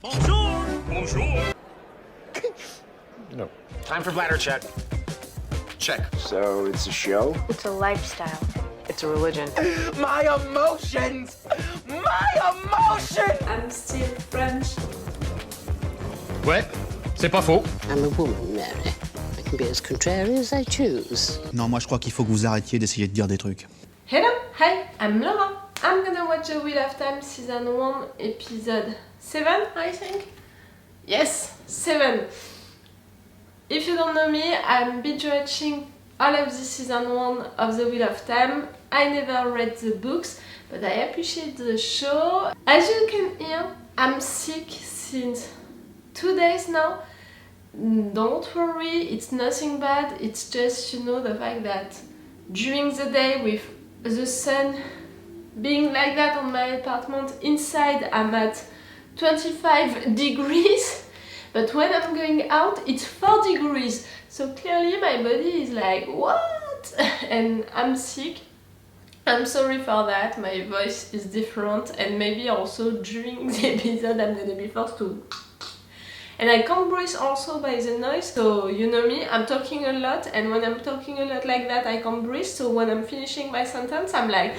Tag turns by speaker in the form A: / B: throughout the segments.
A: Bonjour! Bonjour!
B: No.
C: Time for bladder check. Check.
D: So it's a show?
E: It's a lifestyle.
F: It's a religion.
D: My emotions! My emotions!
G: I'm still French.
B: Ouais, c'est pas faux.
H: I'm a woman, Mary. I can be as contrary as I choose.
I: Non, moi je crois qu'il faut que vous arrêtiez d'essayer de dire des trucs.
G: Hello, hi, I'm Laura. I'm gonna watch The Wheel of Time Season 1, Episode 7, I think? Yes, 7. If you don't know me, I'm binge watching all of the Season 1 of The Wheel of Time. I never read the books, but I appreciate the show. As you can hear, I'm sick since 2 days now. Don't worry, it's nothing bad, it's just, you know, the fact that during the day with the sun being like that on my apartment, inside I'm at 25 degrees, but when I'm going out it's 4 degrees, so clearly my body is like, what? And I'm sick. I'm sorry for that, my voice is different, and maybe also during the episode I'm gonna be forced to... And I can't breathe also by the noise, so you know me, I'm talking a lot, and when I'm talking a lot like that I can't breathe, so when I'm finishing my sentence I'm like,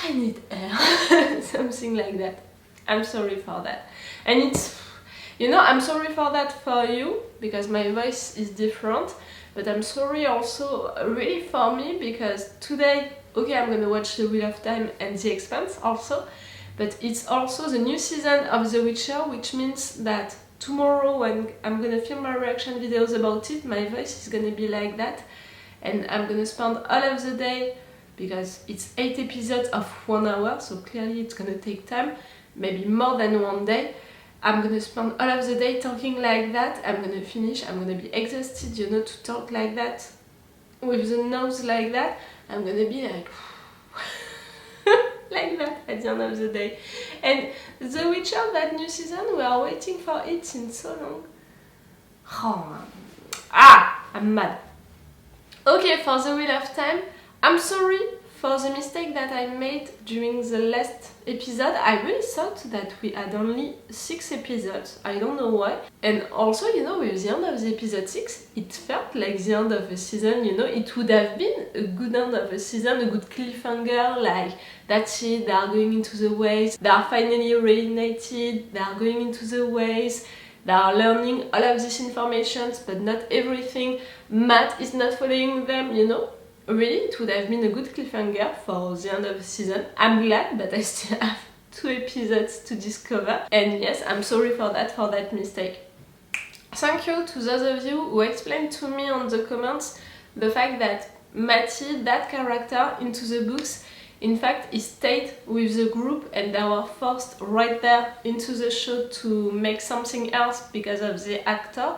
G: I need air, something like that. I'm sorry for that. And it's, you know, I'm sorry for that for you, because my voice is different, but I'm sorry also really for me, because today, okay, I'm gonna watch The Wheel of Time and The Expanse also, but it's also the new season of The Witcher, which means that tomorrow when I'm gonna film my reaction videos about it, my voice is gonna be like that, and I'm gonna spend all of the day, because it's 8 episodes of 1 hour, so clearly it's gonna take time, maybe more than 1 day. I'm gonna spend all of the day talking like that. I'm gonna finish, I'm gonna be exhausted, you know, to talk like that, with the nose like that. I'm gonna be like like that at the end of the day. And The Witcher, that new season, we are waiting for it since so long. Oh man. Ah! I'm mad. Okay, for The Wheel of Time, I'm sorry for the mistake that I made during the last episode. I really thought that we had only 6 episodes. I don't know why. And also, you know, with the end of the episode 6, it felt like the end of a season, you know. It would have been a good end of a season, a good cliffhanger, like, that's it, they are going into the ways, they are finally reunited, they are going into the ways, they are learning all of these informations, but not everything. Matt is not following them, you know. Really, it would have been a good cliffhanger for the end of the season. I'm glad, but I still have 2 episodes to discover. And yes, I'm sorry for that mistake. Thank you to those of you who explained to me on the comments the fact that Matty, that character into the books, in fact, he stayed with the group and they were forced right there into the show to make something else because of the actor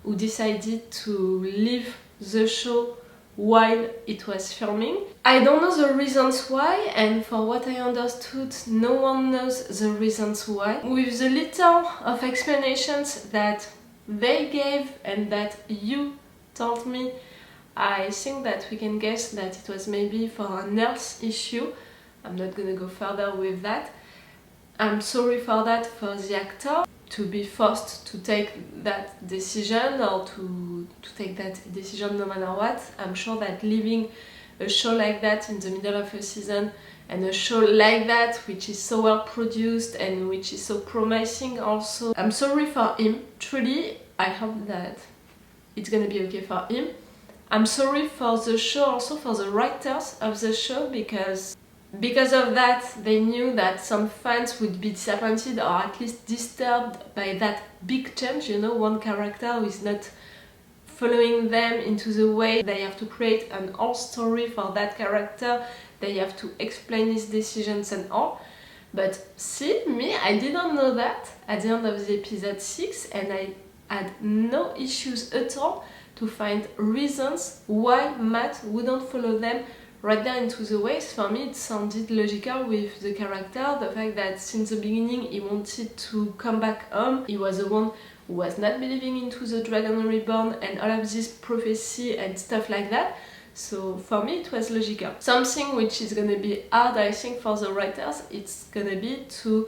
G: who decided to leave the show while it was filming. I don't know the reasons why, and for what I understood, no one knows the reasons why. With the little of explanations that they gave and that you told me, I think that we can guess that it was maybe for an health issue. I'm not gonna go further with that. I'm sorry for that for the actor, to be forced to take that decision or to take that decision no matter what. I'm sure that leaving a show like that in the middle of a season, and a show like that which is so well produced and which is so promising also, I'm sorry for him, truly. I hope that it's gonna be okay for him. I'm sorry for the show, also for the writers of the show, because of that they knew that some fans would be disappointed or at least disturbed by that big change, you know, one character who is not following them into the way. They have to create an whole story for that character, they have to explain his decisions and all. But see, me, I didn't know that at the end of the episode 6, and I had no issues at all to find reasons why Matt wouldn't follow them right there into the waves. For me, it sounded logical with the character, the fact that since the beginning he wanted to come back home. He was the one who was not believing into the Dragon Reborn and all of this prophecy and stuff like that. So for me it was logical. Something which is gonna be hard, I think, for the writers, it's gonna be to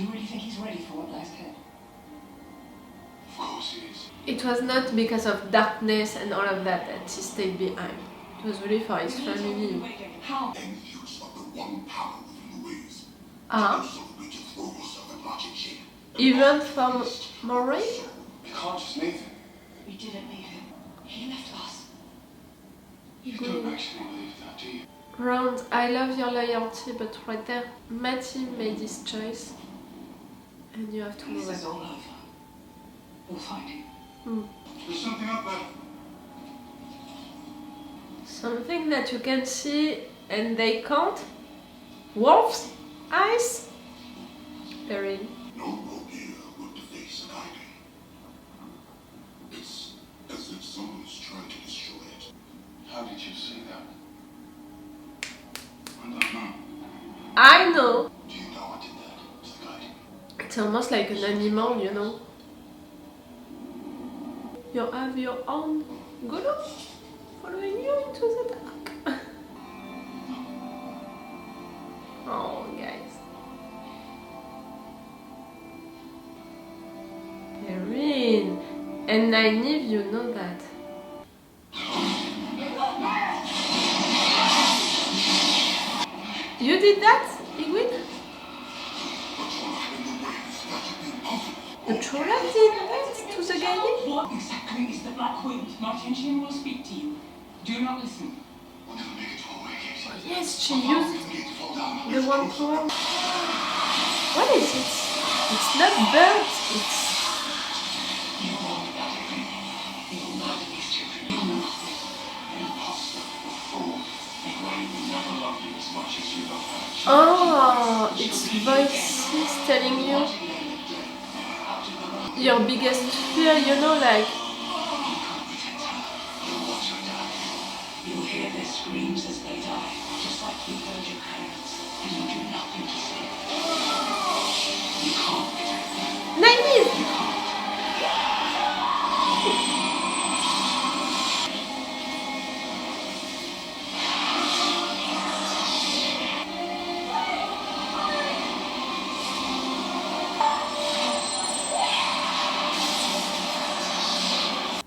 E: Do you really think he's ready for what lies ahead?
F: Of course he is.
G: It was not because of darkness and all of that that he stayed behind. It was really for his family.
E: How?
F: Any use of the one power within Louise.
G: Ah,
F: So that we can throw yourself in logic here.
G: even from Moraine?
F: You can't just leave him.
E: We didn't leave him. He left us.
F: You don't actually believe that, do you?
G: Round, I love your loyalty, but right there, Matty made his choice. And you have to move
E: This is all
G: on.
E: over. We'll find him.
F: There's something up there.
G: Something that you can see and they can't. Wolf's eyes? Very.
F: No rope here would deface an idol. It's as if someone's trying to destroy it. How did you see that? I don't know.
G: I know!
F: Do you know what did that to the guide?
G: It's almost like an animal, you know. You have your own guru following you into the dark. Oh, guys. Erin. And Nynaeve, you know that. You did that, Igwin? The Trolla did that to the guy?
E: What exactly is the Black Wind? Martensian will speak to you. Do not listen.
F: We'll never make it to our way, Casey.
G: Yes, she used
F: Get to fall down.
G: the one power. What is it? It's not birds, it's... Oh, it's voices telling you your biggest fear, you know, like...
E: You will hear their screams as they die, just like you heard your parents, and you do nothing to save them. You can't protect them.
G: Nynaeve!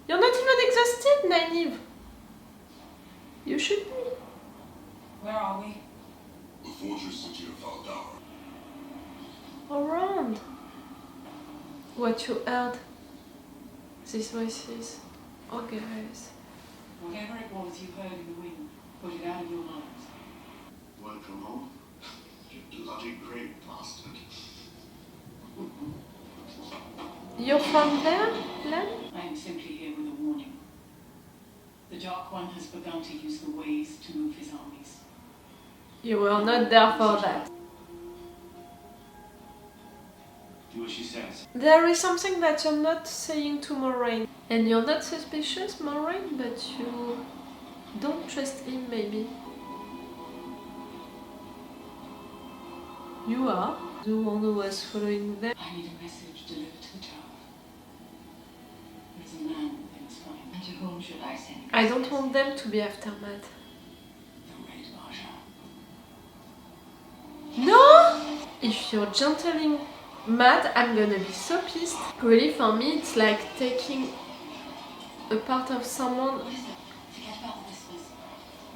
G: You're not even exhausted, Nynaeve. You should be.
E: Where are we?
F: The fortress city of Valdara.
G: Around. What you heard. These voices. Oh, guys.
E: Whatever it was you heard in the wind, put it out of your minds.
F: Word from home? You bloody great bastard.
G: You're from there, Len?
E: I am simply here with a warning. The Dark One has begun to use the ways to move his armies.
G: You were not there for that.
F: Do what she says.
G: There is something that you're not saying to Moraine. And you're not suspicious, Moraine, but you don't trust him, maybe. You are the one who was following them.
E: I need a message delivered to the tower. There's a man within his mind. And to whom should I send?
G: I don't want them to be after Matt.
E: The Red Marshal.
G: No! If you're gentling Matt, I'm gonna be so pissed. Really, for me, it's like taking a part of someone.
E: Forget about the whispers.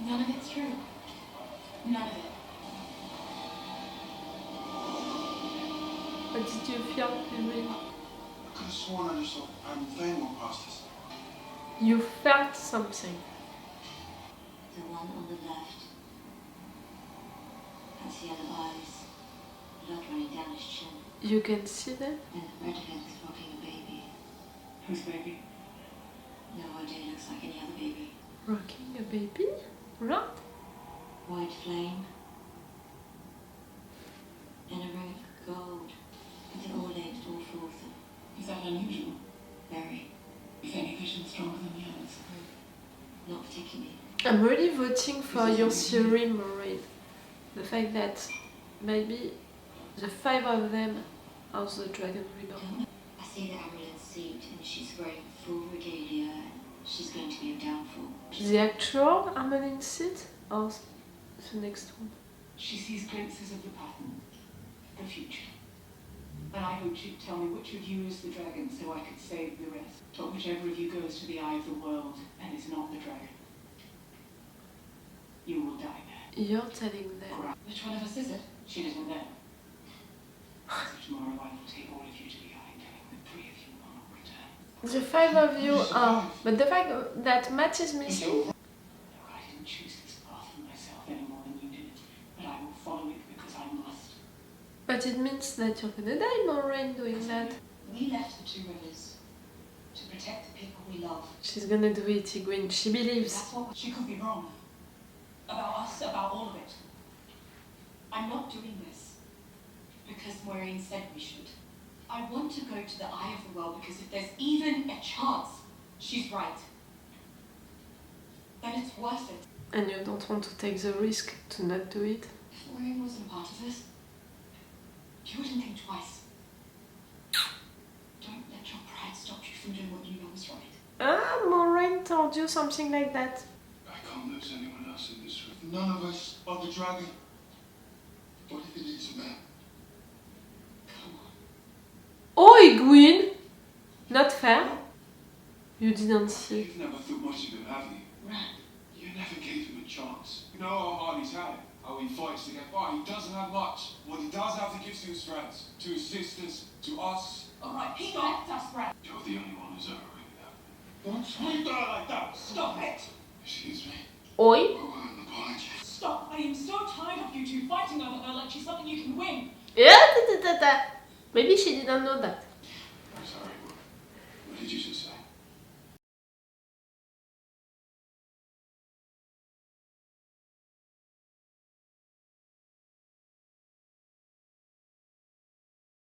E: None of it's true. None of it.
G: What did you feel, Erin?
F: I could have sworn I just saw Iron Flame walk past us.
G: You felt something.
J: The one on the left has yellow eyes, blood running down his chin,
G: You can see that?
J: and the redhead is rocking a baby.
E: Whose baby?
J: No idea, looks like any other baby.
G: Rocking a baby? Right?
J: White flame, and a ring of gold, with it all linked, all four of them.
E: Is that unusual?
J: Very,
E: Is any vision stronger than the others?
J: not particularly.
G: I'm really voting for your theory, Moraine. The fact that maybe the 5 of them are the Dragon Reborn.
J: I see the Amaryllis suit, and she's wearing full regalia, and she's going to be a downfall.
G: The actual Armelin seat or the next one?
E: She sees glimpses of the pattern, the future. And I hoped you'd tell me which of you is the dragon so I could save the rest. But whichever of you goes to the eye of the world and is not the dragon, you will die there.
G: You're telling them.
E: Which one of us is it? She doesn't know. So tomorrow I will take all of you to the eye, telling the three of you will not return.
G: The five of you are. But the fact that Matt is missing.
E: Look, I didn't choose this path for myself any more than you did. But I will follow it because I must.
G: But it means that you're gonna die, Moraine, doing that.
J: We left the two rivers to protect the people we love.
G: She's gonna do it, Ygwin. She believes.
E: That's what she could be wrong. About us, about all of it.
J: I'm not doing this because Moraine said we should. I want to go to the eye of the world because if there's even a chance she's right, then it's worth it.
G: And you don't want to take the risk to not do it?
J: If Moraine wasn't a part of this, you wouldn't think twice. Don't let your pride stop you from doing what you know is right.
G: Ah, Moraine told you something like that.
F: I can't lose anyone else in this room. None of us are the dragon. What if it is a man?
J: Come on.
G: Oh, Ygwin! Not fair. You didn't see.
F: You've never thought much of him, have you?
J: Ran.
F: You never gave him a chance. You know how hard he's had it, how he fights to get by. He doesn't have much. What he does have to give to his friends, to his sisters, to us.
E: Alright, he left us, Brad.
F: You're the only one who's ever really happy.
E: Don't speak to her like that. Stop it.
F: Excuse me.
G: Oi?
F: Oh, an apology.
E: Stop. I am so tired of you two fighting over her like she's something you can win.
G: Yeah, maybe she didn't know that.
F: I'm sorry. What did you just